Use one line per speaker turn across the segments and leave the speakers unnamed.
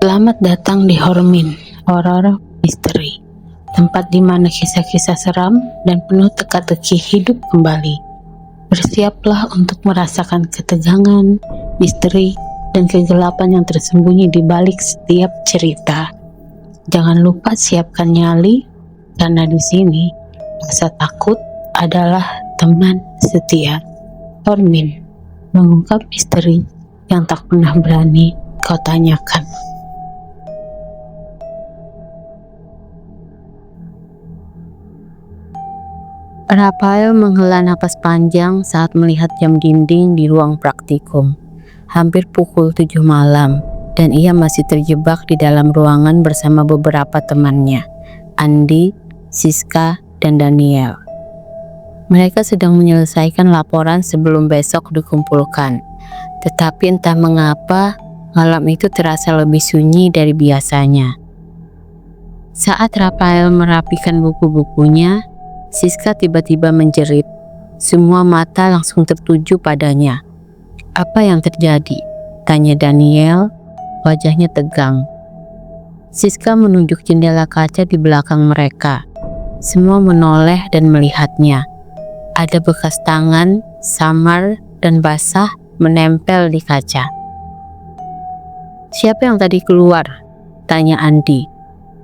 Selamat datang di Hormin, Horror Misteri, tempat di mana kisah-kisah seram dan penuh teka-teki hidup kembali. Bersiaplah untuk merasakan ketegangan, misteri, dan kegelapan yang tersembunyi di balik setiap cerita. Jangan lupa siapkan nyali, karena di sini rasa takut adalah teman setia. Hormin, mengungkap misteri yang tak pernah berani kau tanyakan.
Rafael menghela napas panjang saat melihat jam dinding di ruang praktikum. Hampir pukul 7 malam, dan ia masih terjebak di dalam ruangan bersama beberapa temannya, Andi, Siska, dan Daniel. Mereka sedang menyelesaikan laporan sebelum besok dikumpulkan. Tetapi entah mengapa, malam itu terasa lebih sunyi dari biasanya. Saat Rafael merapikan buku-bukunya, Siska tiba-tiba menjerit. Semua mata langsung tertuju padanya. "Apa yang terjadi?" tanya Daniel, wajahnya tegang. Siska menunjuk jendela kaca di belakang mereka. Semua menoleh dan melihatnya. Ada bekas tangan, samar, dan basah menempel di kaca. "Siapa yang tadi keluar?" tanya Andi.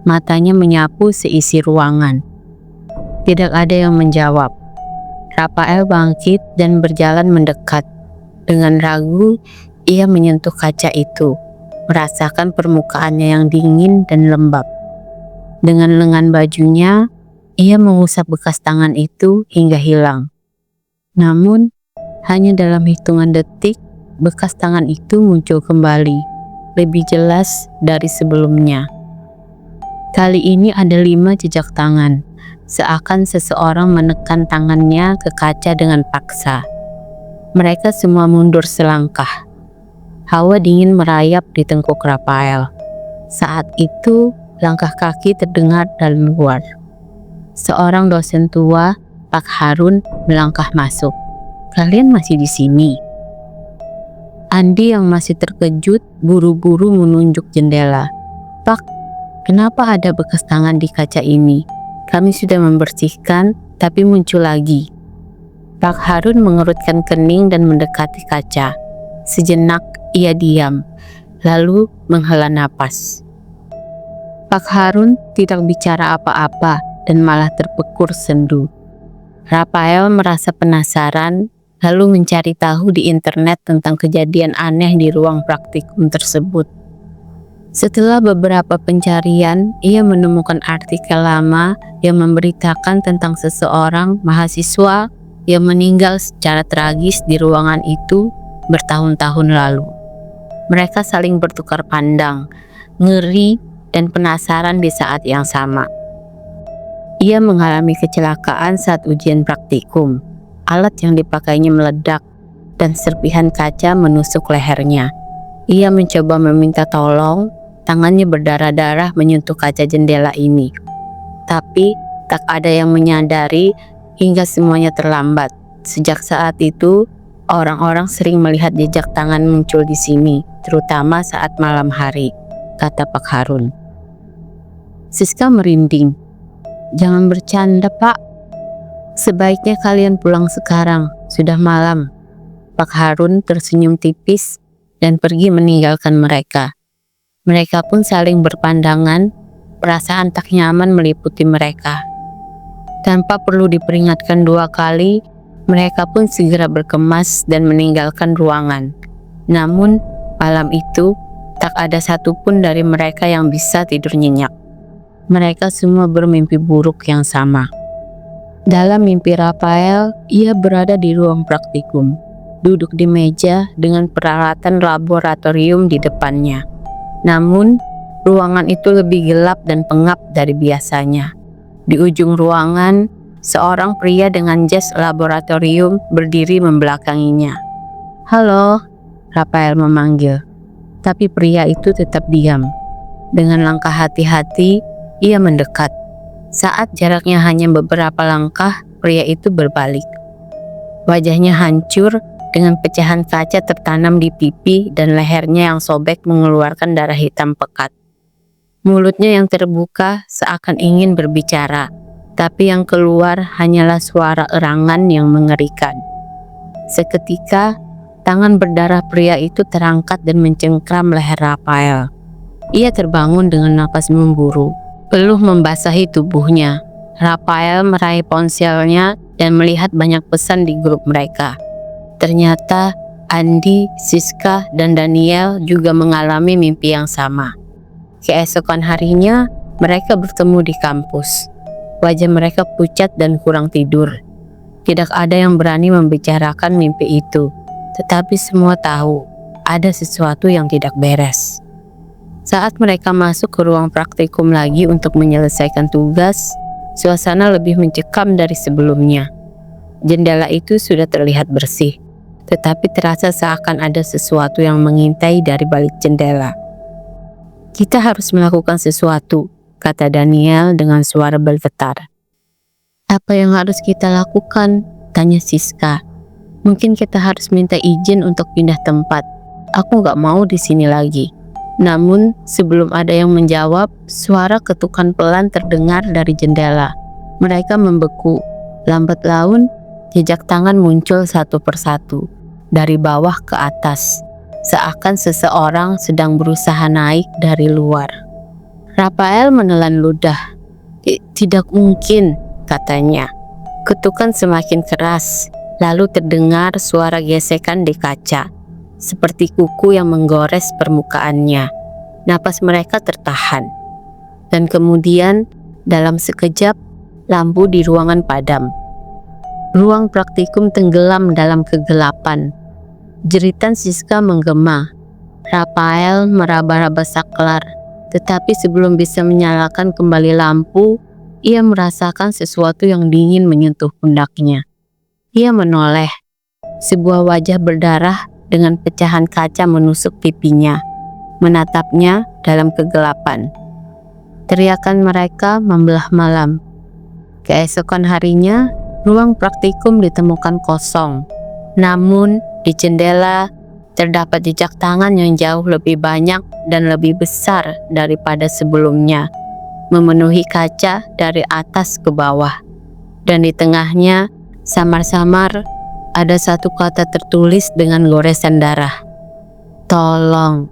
Matanya menyapu seisi ruangan. Tidak ada yang menjawab. Rafael bangkit dan berjalan mendekat. Dengan ragu, ia menyentuh kaca itu, merasakan permukaannya yang dingin dan lembab. Dengan lengan bajunya, ia mengusap bekas tangan itu hingga hilang. Namun, hanya dalam hitungan detik, bekas tangan itu muncul kembali, lebih jelas dari sebelumnya. Kali ini ada 5 jejak tangan. Seakan seseorang menekan tangannya ke kaca dengan paksa. Mereka semua mundur selangkah. Hawa dingin merayap di tengkuk Rafael. Saat itu, langkah kaki terdengar dari luar. Seorang dosen tua, Pak Harun, melangkah masuk. "Kalian masih di sini?" Andi yang masih terkejut buru-buru menunjuk jendela. "Pak, kenapa ada bekas tangan di kaca ini? Kami sudah membersihkan, tapi muncul lagi." Pak Harun mengerutkan kening dan mendekati kaca. Sejenak ia diam, lalu menghela napas. Pak Harun tidak bicara apa-apa dan malah terpekur sendu. Rafael merasa penasaran, lalu mencari tahu di internet tentang kejadian aneh di ruang praktikum tersebut. Setelah beberapa pencarian, ia menemukan artikel lama yang memberitakan tentang seseorang mahasiswa yang meninggal secara tragis di ruangan itu bertahun-tahun lalu. Mereka saling bertukar pandang, ngeri, dan penasaran di saat yang sama. Ia mengalami kecelakaan saat ujian praktikum. Alat yang dipakainya meledak, dan serpihan kaca menusuk lehernya. Ia mencoba meminta tolong. Tangannya berdarah-darah menyentuh kaca jendela ini. Tapi tak ada yang menyadari hingga semuanya terlambat. Sejak saat itu, orang-orang sering melihat jejak tangan muncul di sini, terutama saat malam hari, kata Pak Harun. Siska merinding. "Jangan bercanda, Pak. Sebaiknya kalian pulang sekarang, sudah malam." Pak Harun tersenyum tipis dan pergi meninggalkan mereka. Mereka pun saling berpandangan, perasaan tak nyaman meliputi mereka. Tanpa perlu diperingatkan 2 kali, mereka pun segera berkemas dan meninggalkan ruangan. Namun, malam itu, tak ada satupun dari mereka yang bisa tidur nyenyak. Mereka semua bermimpi buruk yang sama. Dalam mimpi Rafael, ia berada di ruang praktikum, duduk di meja dengan peralatan laboratorium di depannya. Namun, ruangan itu lebih gelap dan pengap dari biasanya. Di ujung ruangan, seorang pria dengan jas laboratorium berdiri membelakanginya. "Halo," Rafael memanggil. Tapi pria itu tetap diam. Dengan langkah hati-hati, ia mendekat. Saat jaraknya hanya beberapa langkah, pria itu berbalik. Wajahnya hancur dengan pecahan kaca tertanam di pipi dan lehernya yang sobek mengeluarkan darah hitam pekat. Mulutnya yang terbuka seakan ingin berbicara, tapi yang keluar hanyalah suara erangan yang mengerikan. Seketika, tangan berdarah pria itu terangkat dan mencengkram leher Rafael. Ia terbangun dengan napas memburu, peluh membasahi tubuhnya. Rafael meraih ponselnya dan melihat banyak pesan di grup mereka. Ternyata Andi, Siska, dan Daniel juga mengalami mimpi yang sama. Keesokan harinya, mereka bertemu di kampus. Wajah mereka pucat dan kurang tidur. Tidak ada yang berani membicarakan mimpi itu, tetapi semua tahu ada sesuatu yang tidak beres. Saat mereka masuk ke ruang praktikum lagi untuk menyelesaikan tugas, suasana lebih mencekam dari sebelumnya. Jendela itu sudah terlihat bersih, tetapi terasa seakan ada sesuatu yang mengintai dari balik jendela. "Kita harus melakukan sesuatu," kata Daniel dengan suara bergetar. "Apa yang harus kita lakukan?" tanya Siska. "Mungkin kita harus minta izin untuk pindah tempat. Aku gak mau di sini lagi." Namun, sebelum ada yang menjawab, suara ketukan pelan terdengar dari jendela. Mereka membeku. Lambat laun, jejak tangan muncul satu persatu, dari bawah ke atas, seakan seseorang sedang berusaha naik dari luar. Rafael menelan ludah. "Tidak mungkin," katanya. Ketukan semakin keras, lalu terdengar suara gesekan di kaca, seperti kuku yang menggores permukaannya. Napas mereka tertahan. Dan kemudian, dalam sekejap, lampu di ruangan padam. Ruang praktikum tenggelam dalam kegelapan. Jeritan Siska menggema. Rafael meraba-raba saklar, tetapi sebelum bisa menyalakan kembali lampu, ia merasakan sesuatu yang dingin menyentuh pundaknya. Ia menoleh. Sebuah wajah berdarah dengan pecahan kaca menusuk pipinya, menatapnya dalam kegelapan. Teriakan mereka membelah malam. Keesokan harinya, ruang praktikum ditemukan kosong. Namun, di jendela terdapat jejak tangan yang jauh lebih banyak dan lebih besar daripada sebelumnya, memenuhi kaca dari atas ke bawah. Dan di tengahnya, samar-samar, ada satu kata tertulis dengan goresan darah. "Tolong."